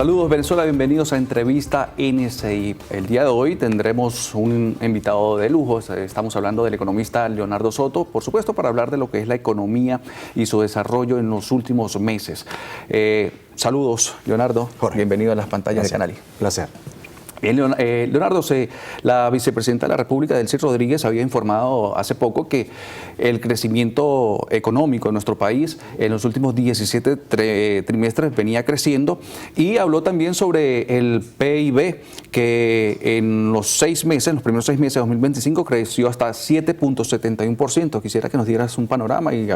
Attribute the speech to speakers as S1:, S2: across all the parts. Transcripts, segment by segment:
S1: Saludos Venezuela, bienvenidos a Entrevista NSI. El día de hoy tendremos un invitado de lujo. Estamos hablando del economista Leonardo Soto, por supuesto para hablar de lo que es la economía y su desarrollo en los últimos meses. Saludos Leonardo, Jorge. Bienvenido a las pantallas de Canal I.
S2: Placer.
S1: Bien, Leonardo, la vicepresidenta de la República, Delcy Rodríguez, había informado hace poco que el crecimiento económico en nuestro país en los últimos 17 trimestres venía creciendo y habló también sobre el PIB que en los primeros 6 meses de 2025 creció hasta 7.71%. Quisiera que nos dieras un panorama y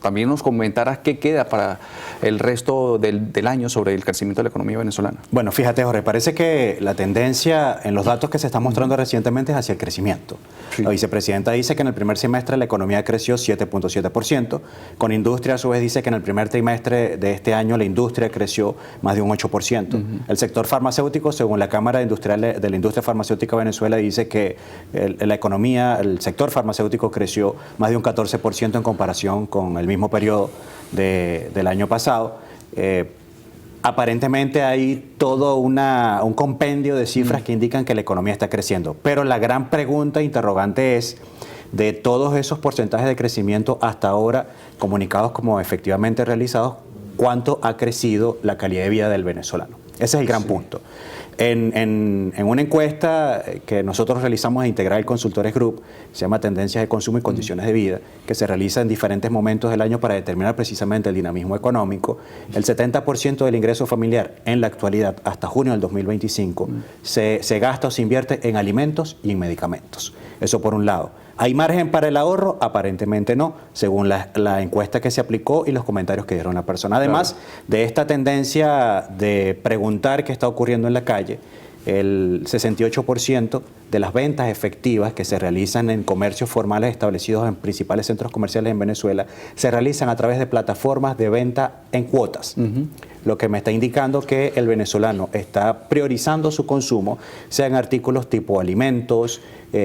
S1: también nos comentaras qué queda para el resto del año sobre el crecimiento de la economía venezolana.
S2: Bueno, fíjate Jorge, parece que la tendencia en los datos que se están mostrando recientemente es hacia el crecimiento. Sí. La vicepresidenta dice que en el primer semestre la economía creció 7.7%, con industria a su vez dice que en el primer trimestre de este año la industria creció más de un 8%. El sector farmacéutico, según la Cámara Industrial de la Industria Farmacéutica de Venezuela, dice que el sector farmacéutico creció más de un 14% en comparación con el mismo periodo del año pasado. Aparentemente hay todo un compendio de cifras que indican que la economía está creciendo, pero la gran pregunta interrogante es, de todos esos porcentajes de crecimiento hasta ahora comunicados como efectivamente realizados, ¿cuánto ha crecido la calidad de vida del venezolano? Ese es el gran punto. En una encuesta que nosotros realizamos en Integral Consultores Group, se llama Tendencias de Consumo y Condiciones de Vida, que se realiza en diferentes momentos del año para determinar precisamente el dinamismo económico, el 70% del ingreso familiar en la actualidad, hasta junio del 2025, se gasta o se invierte en alimentos y en medicamentos. Eso por un lado. ¿Hay margen para el ahorro? Aparentemente no, según la encuesta que se aplicó y los comentarios que dieron la persona. Además de esta tendencia de preguntar qué está ocurriendo en la calle, el 68% de las ventas efectivas que se realizan en comercios formales establecidos en principales centros comerciales en Venezuela se realizan a través de plataformas de venta en cuotas. Lo que me está indicando que el venezolano está priorizando su consumo, sean artículos tipo alimentos,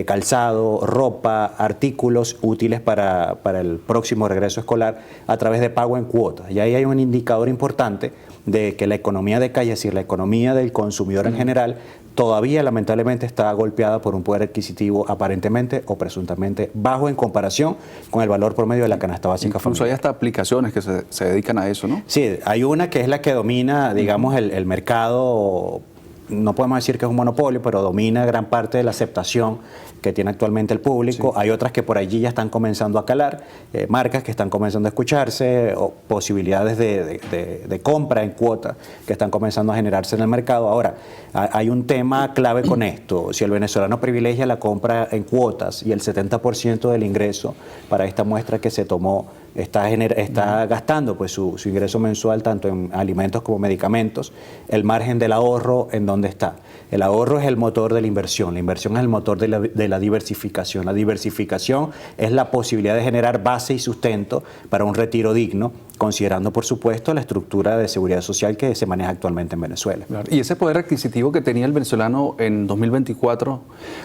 S2: calzado, ropa, artículos útiles para el próximo regreso escolar a través de pago en cuotas. Y ahí hay un indicador importante de que la economía de calle, es decir, la economía del consumidor en general, todavía lamentablemente está golpeada por un poder adquisitivo aparentemente o presuntamente bajo en comparación con el valor promedio de la canasta básica familiar.
S1: Incluso hay hasta aplicaciones que se dedican a eso, ¿no?
S2: Sí, hay una que es la que domina, digamos, el mercado. No podemos decir que es un monopolio, pero domina gran parte de la aceptación que tiene actualmente el público. Sí. Hay otras que por allí ya están comenzando a calar, marcas que están comenzando a escucharse, o posibilidades de compra en cuota que están comenzando a generarse en el mercado. Ahora, hay un tema clave con esto. Si el venezolano privilegia la compra en cuotas y el 70% del ingreso para esta muestra que se tomó está gastando pues su ingreso mensual tanto en alimentos como medicamentos, el margen del ahorro, ¿en dónde está? El ahorro es el motor de la inversión es el motor de la diversificación. La diversificación es la posibilidad de generar base y sustento para un retiro digno, considerando por supuesto la estructura de seguridad social que se maneja actualmente en Venezuela.
S1: Claro. Y ese poder adquisitivo que tenía el venezolano en 2024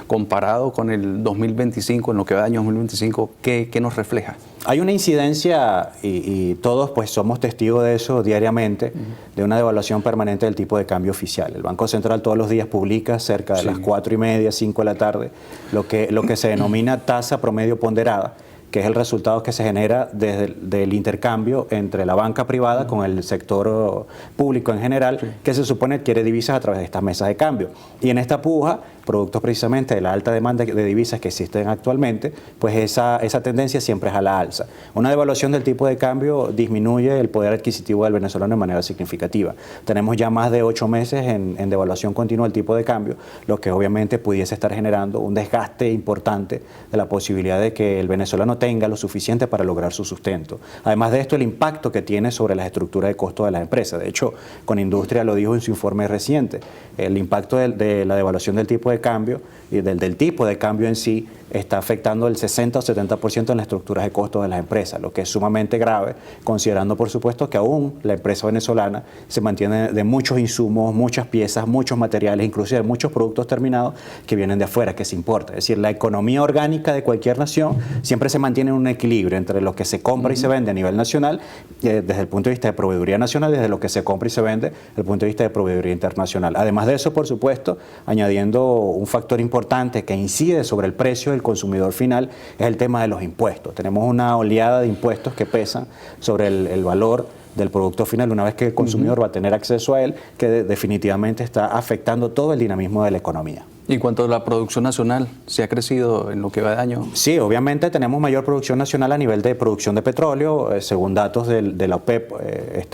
S1: comparado con el 2025, en lo que va de año 2025, ¿qué nos refleja?
S2: Hay una incidencia, y todos pues somos testigos de eso diariamente, de una devaluación permanente del tipo de cambio oficial. El Banco Central todos los días publica cerca de las 4:30, 5 de la tarde, lo que se denomina tasa promedio ponderada, que es el resultado que se genera del intercambio entre la banca privada con el sector público en general, que se supone adquiere divisas a través de estas mesas de cambio. Y en esta puja, producto precisamente de la alta demanda de divisas que existen actualmente, pues esa tendencia siempre es a la alza. Una devaluación del tipo de cambio disminuye el poder adquisitivo del venezolano de manera significativa. Tenemos ya más de 8 meses en devaluación continua del tipo de cambio, lo que obviamente pudiese estar generando un desgaste importante de la posibilidad de que el venezolano tenga lo suficiente para lograr su sustento. Además de esto, el impacto que tiene sobre las estructuras de costo de las empresas. De hecho, con Industria lo dijo en su informe reciente, el impacto de la devaluación del tipo de cambio y del tipo de cambio en sí está afectando el 60 o 70% en las estructuras de costos de las empresas, lo que es sumamente grave, considerando por supuesto que aún la empresa venezolana se mantiene de muchos insumos, muchas piezas, muchos materiales, inclusive muchos productos terminados que vienen de afuera, que se importa. Es decir, la economía orgánica de cualquier nación siempre se mantiene en un equilibrio entre lo que se compra y se vende a nivel nacional, desde el punto de vista de proveeduría nacional, desde lo que se compra y se vende desde el punto de vista de proveeduría internacional. Además de eso, por supuesto, añadiendo un factor importante que incide sobre el precio del consumidor final, es el tema de los impuestos. Tenemos una oleada de impuestos que pesan sobre el valor del producto final una vez que el consumidor va a tener acceso a él, que definitivamente está afectando todo el dinamismo de la economía.
S1: Y en cuanto a la producción nacional, ¿se ha crecido en lo que va de año?
S2: Sí, obviamente tenemos mayor producción nacional a nivel de producción de petróleo, según datos de la OPEP,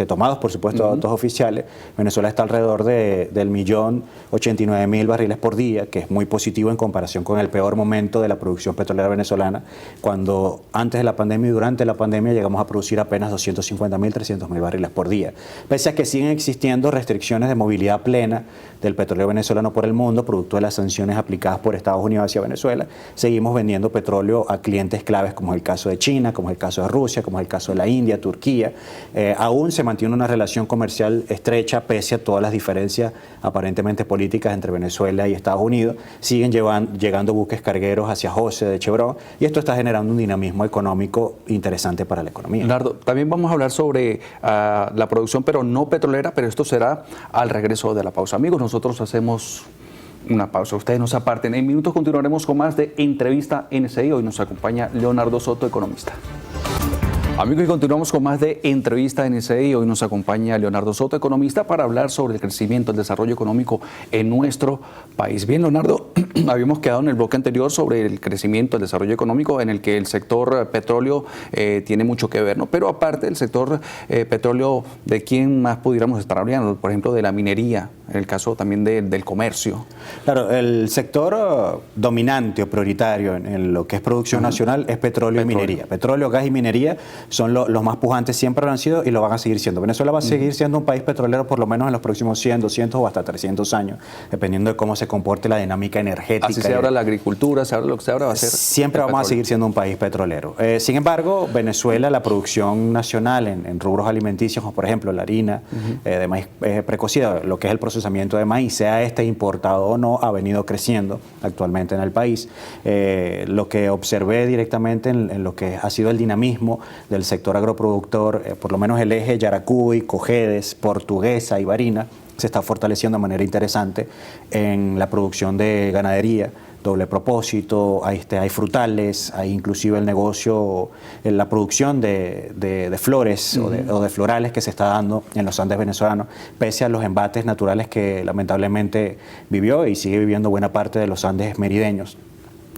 S2: tomados por supuesto datos oficiales. Venezuela está alrededor del 1.089.000 barriles por día, que es muy positivo en comparación con el peor momento de la producción petrolera venezolana, cuando antes de la pandemia y durante la pandemia llegamos a producir apenas 250.000, 300.000 barriles por día. Pese a que siguen existiendo restricciones de movilidad plena del petróleo venezolano por el mundo, producto de las sanciones aplicadas por Estados Unidos hacia Venezuela, seguimos vendiendo petróleo a clientes claves, como es el caso de China, como es el caso de Rusia, como es el caso de la India, Turquía. Aún se mantiene una relación comercial estrecha, pese a todas las diferencias aparentemente políticas entre Venezuela y Estados Unidos. Siguen llegando buques cargueros hacia José de Chevron, y esto está generando un dinamismo económico interesante para la economía.
S1: Leonardo, también vamos a hablar sobre la producción, pero no petrolera, pero esto será al regreso de la pausa. Amigos, nosotros hacemos una pausa, ustedes no se aparten. En minutos continuaremos con más de Entrevista NCI. Hoy nos acompaña Leonardo Soto, economista. Amigos, y continuamos con más de Entrevista NCI. Hoy nos acompaña Leonardo Soto, economista, para hablar sobre el crecimiento, el desarrollo económico en nuestro país. Bien, Leonardo, habíamos quedado en el bloque anterior sobre el crecimiento, el desarrollo económico, en el que el sector petróleo tiene mucho que ver, ¿no? Pero aparte del sector petróleo, ¿de quién más pudiéramos estar hablando? Por ejemplo, de la minería, en el caso también del comercio.
S2: Claro, el sector dominante o prioritario en lo que es producción nacional es petróleo y minería. Petróleo, gas y minería son los más pujantes, siempre lo han sido y lo van a seguir siendo. Venezuela va a seguir siendo un país petrolero por lo menos en los próximos 100, 200 o hasta 300 años, dependiendo de cómo se comporte la dinámica energética.
S1: Así se abra la agricultura, se abra lo que se abra, va a ser
S2: siempre vamos a seguir siendo un país petrolero. Sin embargo, Venezuela, la producción nacional en rubros alimenticios, como por ejemplo la harina de maíz precocida, lo que es el procesamiento de maíz, sea este importado o no, ha venido creciendo actualmente en el país. Lo que observé directamente en lo que ha sido el dinamismo del sector agroproductor, por lo menos el eje Yaracuy, Cojedes, Portuguesa y Barina, se está fortaleciendo de manera interesante en la producción de ganadería, doble propósito, hay frutales, hay inclusive el negocio, la producción de flores o de florales que se está dando en los Andes venezolanos, pese a los embates naturales que lamentablemente vivió y sigue viviendo buena parte de los Andes merideños.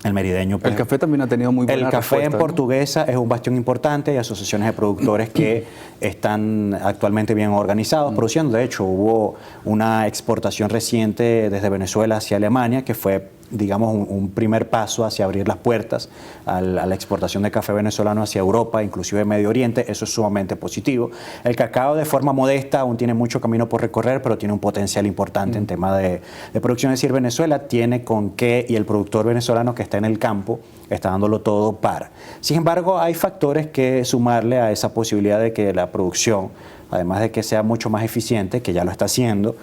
S2: El merideño, pues,
S1: el café también ha tenido muy buena
S2: respuesta. El café en Portuguesa, ¿no? Es un bastión importante, hay asociaciones de productores que están actualmente bien organizados, produciendo. De hecho, hubo una exportación reciente desde Venezuela hacia Alemania, que fue, digamos, un primer paso hacia abrir las puertas a la exportación de café venezolano hacia Europa, inclusive Medio Oriente. Eso es sumamente positivo. El cacao, de forma modesta, aún tiene mucho camino por recorrer, pero tiene un potencial importante en tema de producción. Es decir, Venezuela tiene con qué, y el productor venezolano que está en el campo está dándolo todo para. Sin embargo, hay factores que sumarle a esa posibilidad de que la producción, además de que sea mucho más eficiente, que ya lo está haciendo,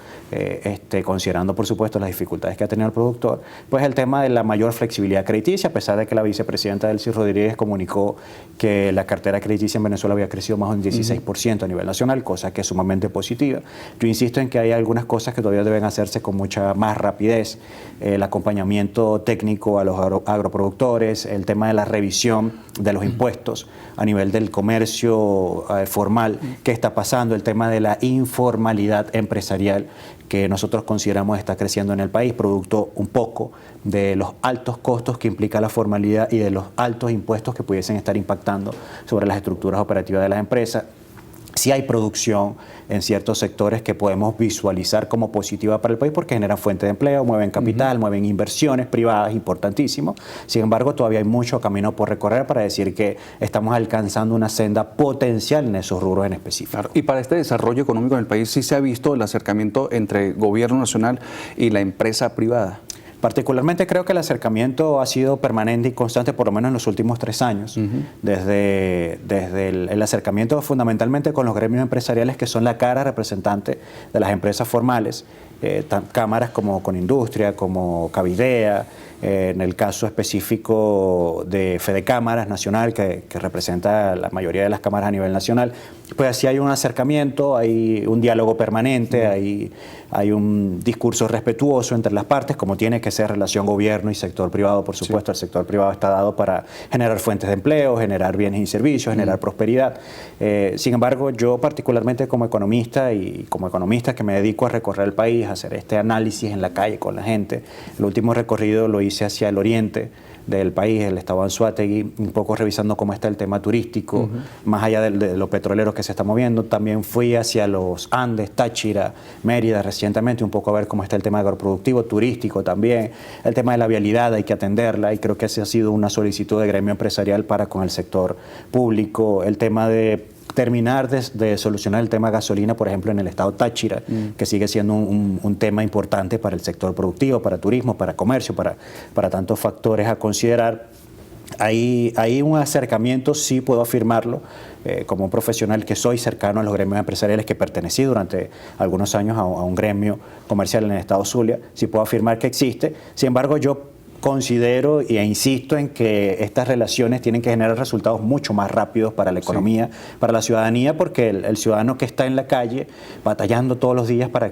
S2: considerando por supuesto las dificultades que ha tenido el productor, pues el tema de la mayor flexibilidad crediticia, a pesar de que la vicepresidenta Delcy Rodríguez comunicó que la cartera crediticia en Venezuela había crecido más de un 16% a nivel nacional, cosa que es sumamente positiva. Yo insisto en que hay algunas cosas que todavía deben hacerse con mucha más rapidez, el acompañamiento técnico a los agroproductores, el tema de la revisión de los impuestos a nivel del comercio formal, que está pasando, el tema de la informalidad empresarial que nosotros consideramos está creciendo en el país, producto un poco de los altos costos que implica la formalidad y de los altos impuestos que pudiesen estar impactando sobre las estructuras operativas de las empresas. Sí hay producción en ciertos sectores que podemos visualizar como positiva para el país porque generan fuente de empleo, mueven capital, mueven inversiones privadas, importantísimo. Sin embargo, todavía hay mucho camino por recorrer para decir que estamos alcanzando una senda potencial en esos rubros en específico.
S1: Claro. Y para este desarrollo económico en el país, ¿sí se ha visto el acercamiento entre gobierno nacional y la empresa privada?
S2: Particularmente creo que el acercamiento ha sido permanente y constante por lo menos en los últimos 3 años, desde el acercamiento fundamentalmente con los gremios empresariales que son la cara representante de las empresas formales, cámaras como Conindustria, como Cavidea, en el caso específico de Fedecámaras Nacional, que representa la mayoría de las cámaras a nivel nacional, pues así hay un acercamiento, hay un diálogo permanente, hay un discurso respetuoso entre las partes, como tiene que ser relación gobierno y sector privado, por supuesto. El sector privado está dado para generar fuentes de empleo, generar bienes y servicios, generar prosperidad. Sin embargo, yo particularmente como economista que me dedico a recorrer el país, a hacer este análisis en la calle con la gente, el último recorrido lo hice hacia el oriente del país, el estado de Anzoátegui, un poco revisando cómo está el tema turístico, más allá de los petroleros que se están moviendo. También fui hacia los Andes, Táchira, Mérida recientemente, un poco a ver cómo está el tema agroproductivo, turístico también, el tema de la vialidad hay que atenderla y creo que esa ha sido una solicitud de gremio empresarial para con el sector público, el tema de terminar de solucionar el tema gasolina, por ejemplo, en el estado Táchira, que sigue siendo un tema importante para el sector productivo, para turismo, para comercio, para tantos factores a considerar. Hay un acercamiento, sí puedo afirmarlo, como un profesional que soy cercano a los gremios empresariales, que pertenecí durante algunos años a un gremio comercial en el estado Zulia, sí puedo afirmar que existe. Sin embargo, yo considero e insisto en que estas relaciones tienen que generar resultados mucho más rápidos para la economía, para la ciudadanía, porque el ciudadano que está en la calle batallando todos los días para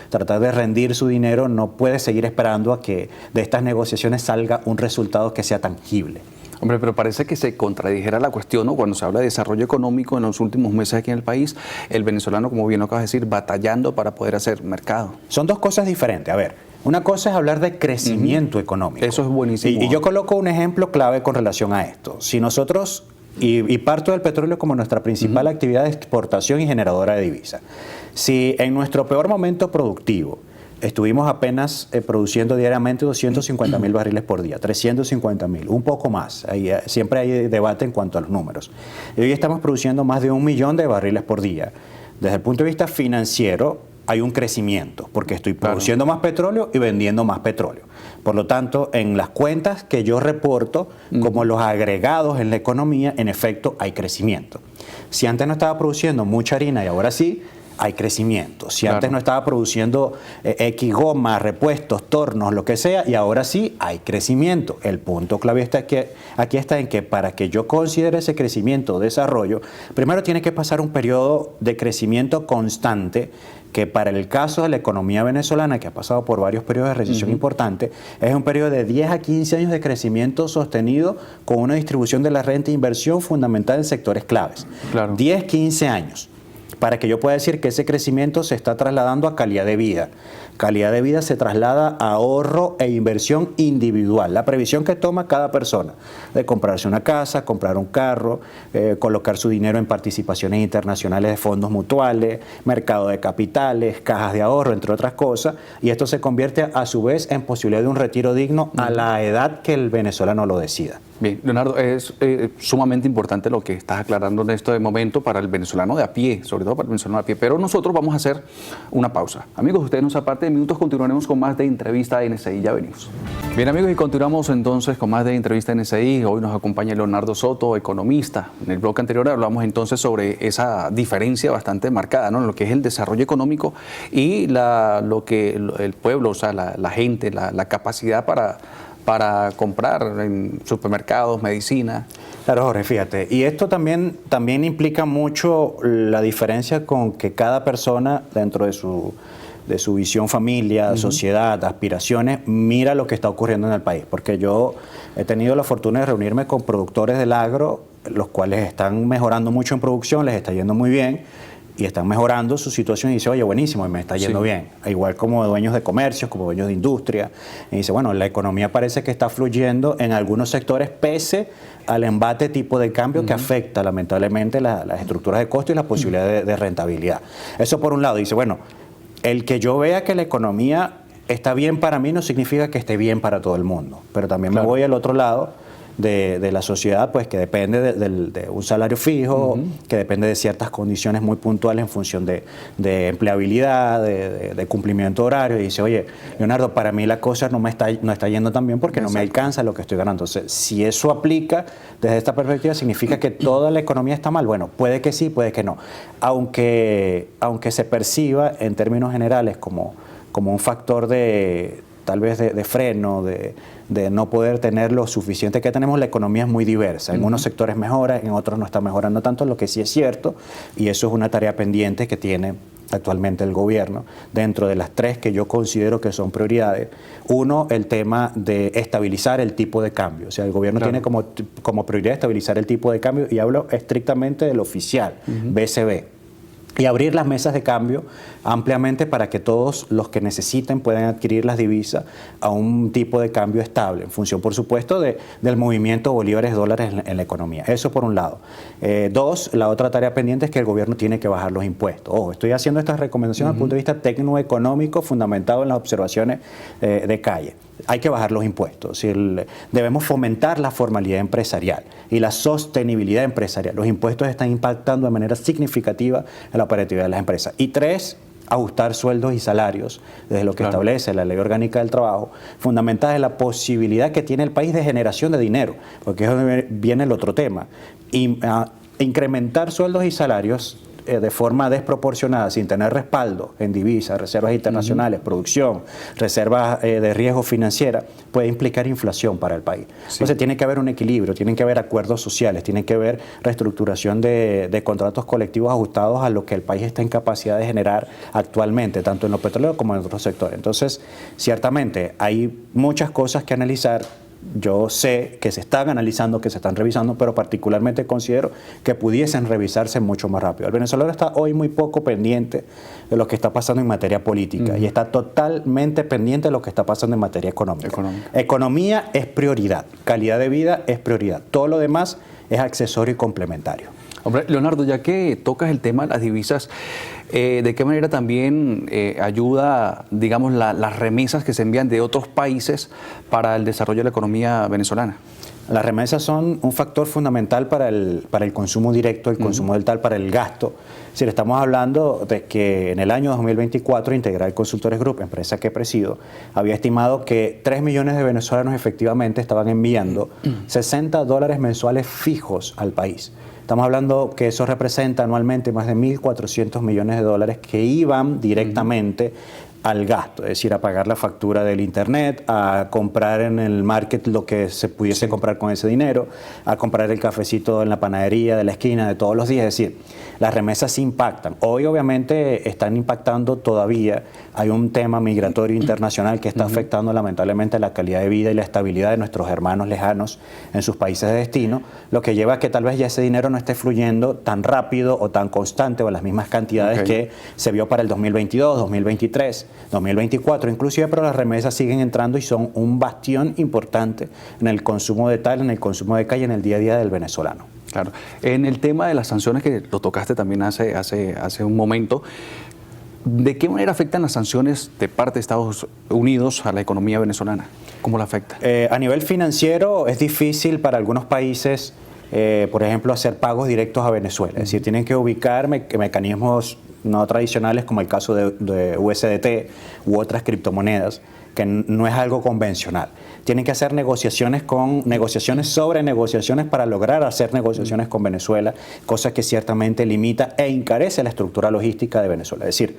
S2: tratar de rendir su dinero no puede seguir esperando a que de estas negociaciones salga un resultado que sea tangible.
S1: Hombre, pero parece que se contradijera la cuestión, ¿no? Cuando se habla de desarrollo económico en los últimos meses aquí en el país, el venezolano, como bien lo acabas de decir, batallando para poder hacer mercado.
S2: Son dos cosas diferentes. A ver, una cosa es hablar de crecimiento económico.
S1: Eso es buenísimo.
S2: Y yo coloco un ejemplo clave con relación a esto. Si nosotros, y parto del petróleo como nuestra principal actividad de exportación y generadora de divisas, si en nuestro peor momento productivo estuvimos apenas produciendo diariamente 250.000 barriles por día, 350.000, un poco más. Siempre hay debate en cuanto a los números. Y hoy estamos produciendo más de 1 millón de barriles por día. Desde el punto de vista financiero, hay un crecimiento, porque estoy produciendo más petróleo y vendiendo más petróleo. Por lo tanto, en las cuentas que yo reporto, como los agregados en la economía, en efecto, hay crecimiento. Si antes no estaba produciendo mucha harina y ahora sí, hay crecimiento. Si antes no estaba produciendo X goma, repuestos, tornos, lo que sea, y ahora sí hay crecimiento. El punto clave aquí está en que para que yo considere ese crecimiento o desarrollo, primero tiene que pasar un periodo de crecimiento constante, que para el caso de la economía venezolana, que ha pasado por varios periodos de recesión importantes, es un periodo de 10 a 15 años de crecimiento sostenido con una distribución de la renta e inversión fundamental en sectores claves. 10, 15 años. Para que yo pueda decir que ese crecimiento se está trasladando a calidad de vida. Calidad de vida se traslada a ahorro e inversión individual, la previsión que toma cada persona de comprarse una casa, comprar un carro, colocar su dinero en participaciones internacionales de fondos mutuales, mercado de capitales, cajas de ahorro, entre otras cosas, y esto se convierte a su vez en posibilidad de un retiro digno a la edad que el venezolano lo decida.
S1: Bien, Leonardo, es sumamente importante lo que estás aclarando en este momento para el venezolano de a pie, sobre todo para el venezolano de a pie, pero nosotros vamos a hacer una pausa. Amigos, ustedes nos aparten de minutos, continuaremos con más de Entrevista NSI, ya venimos. Bien amigos, y continuamos entonces con más de Entrevista NSI. Hoy nos acompaña Leonardo Soto, economista. En el bloque anterior hablamos entonces sobre esa diferencia bastante marcada, ¿no?, en lo que es el desarrollo económico y lo que el pueblo, o sea, la gente, la capacidad para comprar en supermercados, medicina.
S2: Claro, Jorge, fíjate, y esto también implica mucho la diferencia con que cada persona dentro de su visión familia, sociedad, aspiraciones, mira lo que está ocurriendo en el país, porque yo he tenido la fortuna de reunirme con productores del agro, los cuales están mejorando mucho en producción, les está yendo muy bien, y están mejorando su situación y dice, oye, buenísimo, y me está yendo bien. Igual como dueños de comercios, como dueños de industria. Y dice, bueno, la economía parece que está fluyendo en algunos sectores pese al embate tipo de cambio que afecta lamentablemente las estructuras de costo y la posibilidad de rentabilidad. Eso por un lado. Dice, bueno, el que yo vea que la economía está bien para mí no significa que esté bien para todo el mundo. Pero también me voy al otro lado de la sociedad, pues que depende de un salario fijo, que depende de ciertas condiciones muy puntuales en función de empleabilidad, de cumplimiento horario, y dice, oye, Leonardo, para mí la cosa no está yendo tan bien porque no me alcanza lo que estoy ganando. Entonces, si eso aplica desde esta perspectiva, ¿significa que toda la economía está mal? Bueno, puede que sí, puede que no. Aunque se perciba en términos generales como un factor tal vez de freno, de no poder tener lo suficiente que tenemos, la economía es muy diversa. En unos sectores mejora, en otros no está mejorando tanto, lo que sí es cierto, y eso es una tarea pendiente que tiene actualmente el gobierno, dentro de las 3 que yo considero que son prioridades. Uno, el tema de estabilizar el tipo de cambio. O sea, el gobierno tiene como prioridad estabilizar el tipo de cambio, y hablo estrictamente del oficial, BCB. Y abrir las mesas de cambio ampliamente para que todos los que necesiten puedan adquirir las divisas a un tipo de cambio estable, en función, por supuesto, del movimiento bolívares-dólares en la economía. Eso por un lado. 2, la otra tarea pendiente es que el gobierno tiene que bajar los impuestos. Ojo, estoy haciendo estas recomendaciones desde el punto de vista tecnoeconómico fundamentado en las observaciones de calle. Hay que bajar los impuestos. Debemos fomentar la formalidad empresarial y la sostenibilidad empresarial. Los impuestos están impactando de manera significativa en la operatividad de las empresas. Y 3, ajustar sueldos y salarios desde lo que establece la Ley Orgánica del Trabajo, fundamentada en la posibilidad que tiene el país de generación de dinero, porque es donde viene el otro tema. Incrementar sueldos y salarios de forma desproporcionada, sin tener respaldo en divisas, reservas internacionales, producción, reservas de riesgo financiera, puede implicar inflación para el país. Entonces tiene que haber un equilibrio, tienen que haber acuerdos sociales, tiene que haber reestructuración de contratos colectivos ajustados a lo que el país está en capacidad de generar actualmente, tanto en los petroleros como en otros sectores. Entonces, ciertamente hay muchas cosas que analizar. Yo sé que se están analizando, que se están revisando, pero particularmente considero que pudiesen revisarse mucho más rápido. El venezolano está hoy muy poco pendiente de lo que está pasando en materia política y está totalmente pendiente de lo que está pasando en materia económica. Economía es prioridad, calidad de vida es prioridad. Todo lo demás es accesorio y complementario.
S1: Hombre, Leonardo, ya que tocas el tema de las divisas, ¿de qué manera también ayuda, digamos, las remesas que se envían de otros países para el desarrollo de la economía venezolana?
S2: Las remesas son un factor fundamental para el consumo directo, el consumo del tal, para el gasto. Es decir, estamos hablando de que en el año 2024 Integral Consultores Group, empresa que presido, había estimado que 3 millones de venezolanos efectivamente estaban enviando $60 mensuales fijos al país. Estamos hablando que eso representa anualmente más de 1.400 millones de dólares que iban directamente al gasto, es decir, a pagar la factura del internet, a comprar en el market lo que se pudiese comprar con ese dinero, a comprar el cafecito en la panadería de la esquina de todos los días. Es decir, las remesas impactan. Hoy obviamente están impactando todavía. Hay un tema migratorio internacional que está afectando lamentablemente la calidad de vida y la estabilidad de nuestros hermanos lejanos en sus países de destino, lo que lleva a que tal vez ya ese dinero no esté fluyendo tan rápido o tan constante o en las mismas cantidades que se vio para el 2022, 2023, 2024 inclusive, pero las remesas siguen entrando y son un bastión importante en el consumo de tal, en el consumo de calle, en el día a día del venezolano.
S1: Claro. En el tema de las sanciones, que lo tocaste también hace un momento, ¿de qué manera afectan las sanciones de parte de Estados Unidos a la economía venezolana? ¿Cómo la afecta?
S2: A nivel financiero es difícil para algunos países, por ejemplo, hacer pagos directos a Venezuela. Es decir, tienen que ubicar mecanismos no tradicionales como el caso de USDT u otras criptomonedas, que no es algo convencional. Tienen que hacer negociaciones sobre negociaciones para lograr hacer negociaciones con Venezuela, cosa que ciertamente limita e encarece la estructura logística de Venezuela. Es decir,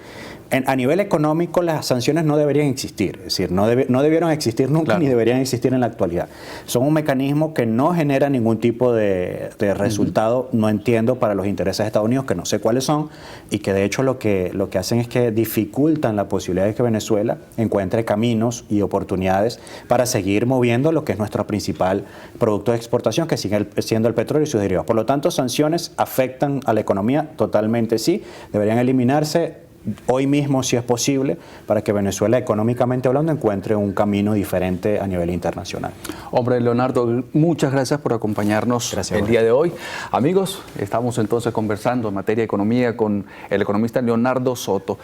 S2: a nivel económico las sanciones no deberían existir, es decir, no debieron existir nunca, ni deberían existir en la actualidad. Son un mecanismo que no genera ningún tipo de resultado, no entiendo, para los intereses de Estados Unidos, que no sé cuáles son, y que de hecho lo que hacen es que dificultan la posibilidad de que Venezuela encuentre caminos y oportunidades para seguir moviendo lo que es nuestro principal producto de exportación, que sigue siendo el petróleo y sus derivados. Por lo tanto, sanciones afectan a la economía, totalmente sí, deberían eliminarse hoy mismo si es posible, para que Venezuela, económicamente hablando, encuentre un camino diferente a nivel internacional.
S1: Hombre, Leonardo, muchas gracias por acompañarnos el día de hoy. Amigos, estamos entonces conversando en materia de economía con el economista Leonardo Soto.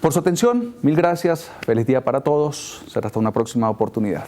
S1: Por su atención, mil gracias, feliz día para todos, será hasta una próxima oportunidad.